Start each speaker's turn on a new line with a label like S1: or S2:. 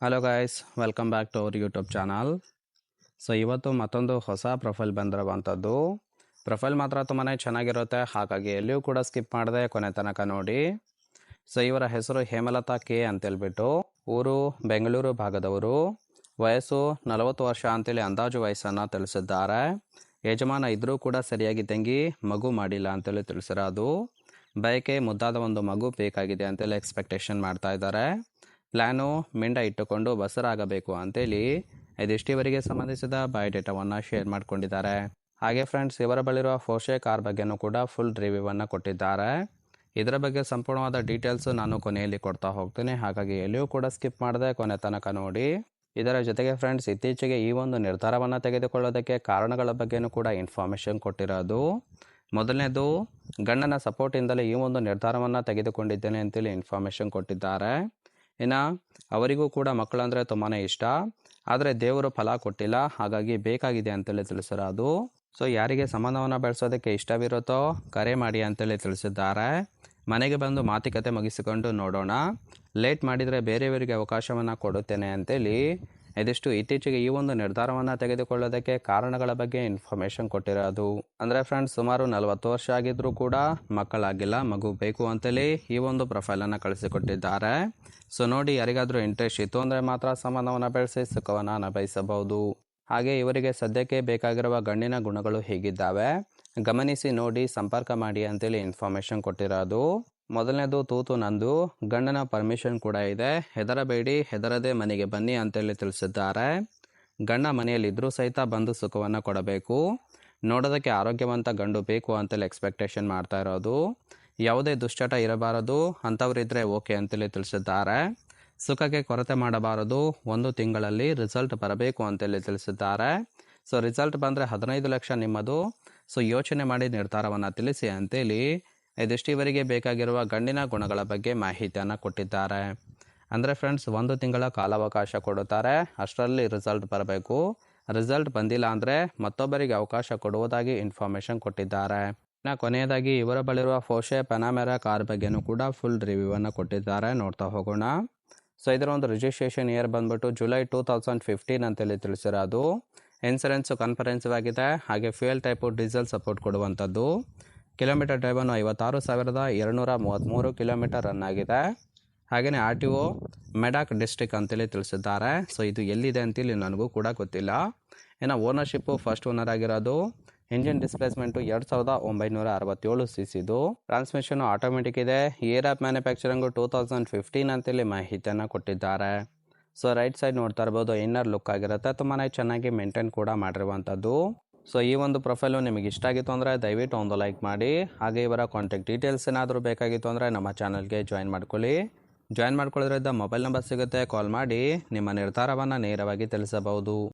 S1: Hello guys, welcome back to our YouTube channel. So ಇವತ್ತು ಮತ್ತೊಂದು ಹೊಸ ಪ್ರೊಫೈಲ್ ಬಂದಿರುವಂಥದ್ದು. ಪ್ರೊಫೈಲ್ ಮಾತ್ರ ತುಂಬಾ ಚೆನ್ನಾಗಿರುತ್ತೆ, ಹಾಗಾಗಿ ಎಲ್ಲಿಯೂ ಕೂಡ ಸ್ಕಿಪ್ ಮಾಡದೆ ಕೊನೆ ತನಕ ನೋಡಿ. ಸೊ ಇವರ ಹೆಸರು ಹೇಮಲತಾ ಕೆ ಅಂತೇಳ್ಬಿಟ್ಟು, ಊರು ಬೆಂಗಳೂರು ಭಾಗದವರು, ವಯಸ್ಸು 40 ವರ್ಷ ಅಂತೇಳಿ ಅಂದಾಜು ವಯಸ್ಸನ್ನು ತಿಳಿಸಿದ್ದಾರೆ. ಯಜಮಾನ ಇದ್ರೂ ಕೂಡ ಸರಿಯಾಗಿ ತಂಗಿ ಮಗು ಮಾಡಿಲ್ಲ ಅಂತೇಳಿ ತಿಳಿಸಿರೋದು. ಬಯಕೆ ಮುದ್ದಾದ ಒಂದು ಮಗು ಬೇಕಾಗಿದೆ ಅಂತೇಳಿ ಎಕ್ಸ್ಪೆಕ್ಟೇಷನ್ ಮಾಡ್ತಾ ಇದ್ದಾರೆ. ಪ್ಲ್ಯಾನು ಮಿಂಡ ಇಟ್ಟುಕೊಂಡು ಬಸರಾಗಬೇಕು ಅಂತೇಳಿ ಇದಿಷ್ಟಿವರಿಗೆ ಸಂಬಂಧಿಸಿದ ಬಯೋಡೇಟಾವನ್ನು ಶೇರ್ ಮಾಡಿಕೊಂಡಿದ್ದಾರೆ. ಹಾಗೆ ಫ್ರೆಂಡ್ಸ್, ಇವರ ಬಳಿರುವ ಫೋರ್ಷೆ ಕಾರ್ ಬಗ್ಗೆನೂ ಕೂಡ ಫುಲ್ ರಿವ್ಯೂವನ್ನು ಕೊಟ್ಟಿದ್ದಾರೆ. ಇದರ ಬಗ್ಗೆ ಸಂಪೂರ್ಣವಾದ ಡೀಟೇಲ್ಸು ನಾನು ಕೊನೆಯಲ್ಲಿ ಕೊಡ್ತಾ ಹೋಗ್ತೀನಿ, ಹಾಗಾಗಿ ಎಲ್ಲಿಯೂ ಕೂಡ ಸ್ಕಿಪ್ ಮಾಡದೆ ಕೊನೆ ತನಕ ನೋಡಿ. ಇದರ ಜೊತೆಗೆ ಫ್ರೆಂಡ್ಸ್, ಇತ್ತೀಚೆಗೆ ಈ ಒಂದು ನಿರ್ಧಾರವನ್ನು ತೆಗೆದುಕೊಳ್ಳೋದಕ್ಕೆ ಕಾರಣಗಳ ಬಗ್ಗೆನೂ ಕೂಡ ಇನ್ಫಾರ್ಮೇಷನ್ ಕೊಟ್ಟಿರೋದು. ಮೊದಲನೇದು, ಗಂಡನ ಸಪೋರ್ಟಿಂದಲೇ ಈ ಒಂದು ನಿರ್ಧಾರವನ್ನು ತೆಗೆದುಕೊಂಡಿದ್ದೇನೆ ಅಂತೇಳಿ ಇನ್ಫಾರ್ಮೇಷನ್ ಕೊಟ್ಟಿದ್ದಾರೆ. ಇನ್ನು ಅವರಿಗೂ ಕೂಡ ಮಕ್ಕಳಂದರೆ ತುಂಬಾ ಇಷ್ಟ, ಆದರೆ ದೇವರು ಫಲ ಕೊಟ್ಟಿಲ್ಲ, ಹಾಗಾಗಿ ಬೇಕಾಗಿದೆ ಅಂತೇಳಿ ತಿಳಿಸಿರೋದು. ಸೊ ಯಾರಿಗೆ ಸಂಬಂಧವನ್ನು ಬೆಳೆಸೋದಕ್ಕೆ ಇಷ್ಟವಿರುತ್ತೋ ಕರೆ ಮಾಡಿ ಅಂತೇಳಿ ತಿಳಿಸಿದ್ದಾರೆ. ಮನೆಗೆ ಬಂದು ಮಾತುಕತೆ ಮುಗಿಸಿಕೊಂಡು ನೋಡೋಣ, ಲೇಟ್ ಮಾಡಿದರೆ ಬೇರೆಯವರಿಗೆ ಅವಕಾಶವನ್ನು ಕೊಡುತ್ತೇನೆ ಅಂತೇಳಿ ಇದಿಷ್ಟು ಇತ್ತೀಚೆಗೆ ಈ ಒಂದು ನಿರ್ಧಾರವನ್ನು ತೆಗೆದುಕೊಳ್ಳೋದಕ್ಕೆ ಕಾರಣಗಳ ಬಗ್ಗೆ ಇನ್ಫಾರ್ಮೇಷನ್ ಕೊಟ್ಟಿರೋದು. ಅಂದರೆ ಫ್ರೆಂಡ್ಸ್, ಸುಮಾರು 40 ವರ್ಷ ಆಗಿದ್ರೂ ಕೂಡ ಮಕ್ಕಳಾಗಿಲ್ಲ, ಮಗು ಬೇಕು ಅಂತೇಳಿ ಈ ಒಂದು ಪ್ರೊಫೈಲನ್ನು ಕಳಿಸಿಕೊಟ್ಟಿದ್ದಾರೆ. ಸೊ ನೋಡಿ, ಯಾರಿಗಾದರೂ ಇಂಟ್ರೆಸ್ಟ್ ಇತ್ತು ಅಂದರೆ ಮಾತ್ರ ಸಂಬಂಧವನ್ನು ಬೆಳೆಸಿ ಸುಖವನ್ನು ಅನುಭವಿಸಬಹುದು. ಹಾಗೆ ಇವರಿಗೆ ಸದ್ಯಕ್ಕೆ ಬೇಕಾಗಿರುವ ಗಂಡಿನ ಗುಣಗಳು ಹೇಗಿದ್ದಾವೆ ಗಮನಿಸಿ ನೋಡಿ ಸಂಪರ್ಕ ಮಾಡಿ ಅಂತೇಳಿ ಇನ್ಫಾರ್ಮೇಷನ್ ಕೊಟ್ಟಿರೋದು. ಮೊದಲನೇದು, ತೂತು ನಂದು, ಗಂಡನ ಪರ್ಮಿಷನ್ ಕೂಡ ಇದೆ, ಹೆದರಬೇಡಿ, ಹೆದರದೆ ಮನೆಗೆ ಬನ್ನಿ ಅಂತೇಳಿ ತಿಳಿಸಿದ್ದಾರೆ. ಗಂಡ ಮನೆಯಲ್ಲಿದ್ದರೂ ಸಹಿತ ಬಂದು ಸುಖವನ್ನು ಕೊಡಬೇಕು, ನೋಡೋದಕ್ಕೆ ಆರೋಗ್ಯವಂತ ಗಂಡು ಬೇಕು ಅಂತೇಳಿ ಎಕ್ಸ್ಪೆಕ್ಟೇಷನ್ ಮಾಡ್ತಾ ಇರೋದು. ಯಾವುದೇ ದುಶ್ಚಟ ಇರಬಾರದು, ಅಂಥವರಿದ್ದರೆ ಓಕೆ ಅಂತೇಳಿ ತಿಳಿಸಿದ್ದಾರೆ. ಸುಖಕ್ಕೆ ಕೊರತೆ ಮಾಡಬಾರದು, 1 ತಿಂಗಳಲ್ಲಿ ರಿಸಲ್ಟ್ ಬರಬೇಕು ಅಂತೇಳಿ ತಿಳಿಸಿದ್ದಾರೆ. ಸೊ ರಿಸಲ್ಟ್ ಬಂದರೆ 15 ಲಕ್ಷ ನಿಮ್ಮದು, ಸೊ ಯೋಚನೆ ಮಾಡಿ ನಿರ್ಧಾರವನ್ನು ತಿಳಿಸಿ ಅಂತೇಳಿ ಇದಿಷ್ಟಿವರಿಗೆ ಬೇಕಾಗಿರುವ ಗಂಡಿನ ಗುಣಗಳ ಬಗ್ಗೆ ಮಾಹಿತಿಯನ್ನು ಕೊಟ್ಟಿದ್ದಾರೆ. ಅಂದರೆ ಫ್ರೆಂಡ್ಸ್, 1 ತಿಂಗಳ ಕಾಲಾವಕಾಶ ಕೊಡುತ್ತಾರೆ, ಅಷ್ಟರಲ್ಲಿ ರಿಸಲ್ಟ್ ಬರಬೇಕು. ರಿಸಲ್ಟ್ ಬಂದಿಲ್ಲ ಅಂದರೆ ಮತ್ತೊಬ್ಬರಿಗೆ ಅವಕಾಶ ಕೊಡುವುದಾಗಿ ಇನ್ಫಾರ್ಮೇಷನ್ ಕೊಟ್ಟಿದ್ದಾರೆ. ಇನ್ನು ಕೊನೆಯದಾಗಿ, ಇವರ ಬಳಿರುವ ಫೋರ್ಷೆ ಪನಾಮೆರಾ ಕಾರ್ ಬಗ್ಗೆನೂ ಕೂಡ ಫುಲ್ ರಿವ್ಯೂವನ್ನು ಕೊಟ್ಟಿದ್ದಾರೆ, ನೋಡ್ತಾ ಹೋಗೋಣ. ಸೊ ಇದರ ಒಂದು ರಿಜಿಸ್ಟ್ರೇಷನ್ ಇಯರ್ ಬಂದ್ಬಿಟ್ಟು ಜುಲೈ 2015 ಅಂತೇಳಿ ತಿಳಿಸಿರೋದು. ಇನ್ಸೂರೆನ್ಸು ಕನ್ಫರೆನ್ಸಿವ್ ಆಗಿದೆ, ಹಾಗೆ ಫ್ಯೂಯಲ್ ಟೈಪು ಡೀಸೆಲ್ ಸಪೋರ್ಟ್ ಕೊಡುವಂಥದ್ದು. ಕಿಲೋಮೀಟರ್ ಡ್ರೈವನ್ನು 56,233 ಕಿಲೋಮೀಟರ್ ರನ್ ಆಗಿದೆ. ಹಾಗೆಯೇ RTO ಮೆಡಾಕ್ ಡಿಸ್ಟ್ರಿಕ್ಟ್ ಅಂತೇಳಿ ತಿಳಿಸಿದ್ದಾರೆ. ಸೊ ಇದು ಎಲ್ಲಿದೆ ಅಂತೇಳಿ ನನಗೂ ಕೂಡ ಗೊತ್ತಿಲ್ಲ. ಇನ್ನು ಓನರ್ಶಿಪ್ಪು ಫಸ್ಟ್ ಓನರ್ ಆಗಿರೋದು. Engine displacement 2967 CCದು. ಟ್ರಾನ್ಸ್ಮಿಷನು ಆಟೋಮೆಟಿಕ್ ಇದೆ. ಇಯರ್ ಆಫ್ ಮ್ಯಾನುಫ್ಯಾಕ್ಚರಿಂಗು 2015 ಅಂತೇಳಿ ಮಾಹಿತಿಯನ್ನು ಕೊಟ್ಟಿದ್ದಾರೆ. ಸೊ ರೈಟ್ ಸೈಡ್ ನೋಡ್ತಾ ಇರ್ಬೋದು, ಇನ್ನರ್ ಲುಕ್ ಆಗಿರುತ್ತೆ, ತುಂಬಾ ಚೆನ್ನಾಗಿ ಮೇಂಟೈನ್ ಕೂಡ ಮಾಡಿರುವಂಥದ್ದು. ಸೊ ಈ ಒಂದು ಪ್ರೊಫೈಲು ನಿಮಗೆ ಇಷ್ಟ ಆಗಿತ್ತು ಅಂದರೆ ದಯವಿಟ್ಟು ಒಂದು ಲೈಕ್ ಮಾಡಿ. ಹಾಗೆ ಇವರ ಕಾಂಟ್ಯಾಕ್ಟ್ ಡೀಟೇಲ್ಸ್ ಏನಾದರೂ ಬೇಕಾಗಿತ್ತು ಅಂದರೆ ನಮ್ಮ ಚಾನಲ್ಗೆ ಜಾಯಿನ್ ಮಾಡ್ಕೊಳ್ಳಿ. ಜಾಯಿನ್ ಮಾಡ್ಕೊಳ್ಳೋದ್ರಿಂದ ಮೊಬೈಲ್ ನಂಬರ್ ಸಿಗುತ್ತೆ, ಕಾಲ್ ಮಾಡಿ ನಿಮ್ಮ ನಿರ್ಧಾರವನ್ನು ನೇರವಾಗಿ ತಿಳಿಸಬಹುದು.